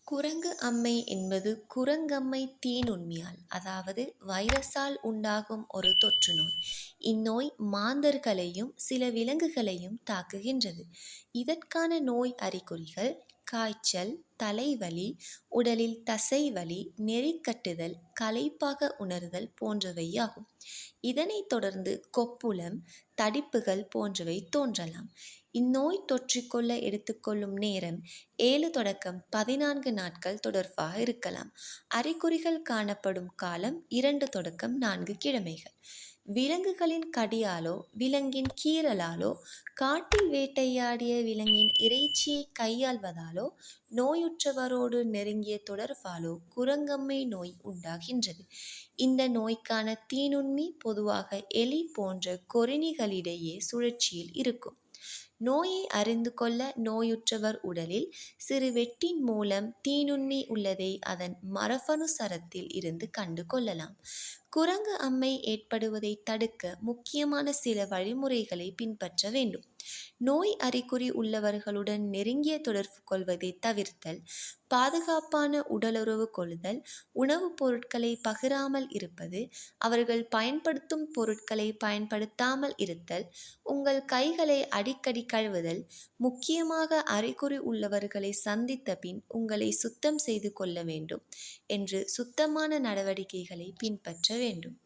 குரங்கு அம்மை என்பது குரங்கம்மை தீநுண்மியால் அதாவது வைரஸால் உண்டாகும் ஒரு தொற்றுநோய். இந்நோய் மாந்தர்களையும் சில விலங்குகளையும் தாக்குகின்றது. இதற்கான நோய் அறிகுறிகள் காய்ச்சல், தலைவலி, உடலில் தசைவலி, நெறிக்கட்டுதல், களைப்பாக உணர்தல் போன்றவையாகும். இதனைத் தொடர்ந்து கொப்புளம், தடிப்புகள் போன்றவை தோன்றலாம். இந்நோய் தொற்றிக்கொள்ள எடுத்துக்கொள்ளும் நேரம் 7 தொடக்கம் 14 நாட்கள் தொடர்பாக இருக்கலாம். அறிகுறிகள் காணப்படும் காலம் 2 தொடக்கம் 4 கிழமைகள். விலங்குகளின் கடியாலோ விலங்கின் கீறலாலோ காட்டில் வேட்டையாடிய விலங்கின் இறைச்சியை கையாள்வதாலோ நோயுற்றவரோடு நெருங்கிய தொடர்பாலோ குரங்கம்மை நோய் உண்டாகின்றது. இந்த நோய்க்கான தீநுண்மி பொதுவாக எலி போன்ற கொறிணிகளிடையே சுழற்சியில் இருக்கும். நோயை அறிந்து கொள்ள நோயுற்றவர் உடலில் சிறு வெட்டின் மூலம் தீநுண்மி உள்ளதை அதன் மரபணு சரத்தில் இருந்து கண்டு கொள்ளலாம். குரங்கு அம்மை ஏற்படுவதை தடுக்க முக்கியமான சில வழிமுறைகளை பின்பற்ற வேண்டும். நோய் அறிகுறி உள்ளவர்களுடன் நெருங்கிய தொடர்பு கொள்வதை தவிர்த்தல், பாதுகாப்பான உடலுறவு கொள்ளுதல், உணவுப் பொருட்களை பகிராமல் இருப்பது, அவர்கள் பயன்படுத்தும் பொருட்களை பயன்படுத்தாமல் இருத்தல், உங்கள் கைகளை அடிக்கடி கழுவுதல், முக்கியமாக அறிகுறி உள்ளவர்களை சந்தித்த பின் உங்களை சுத்தம் செய்து கொள்ள வேண்டும் என்று சுத்தமான நடவடிக்கைகளை பின்பற்ற வேண்டும்.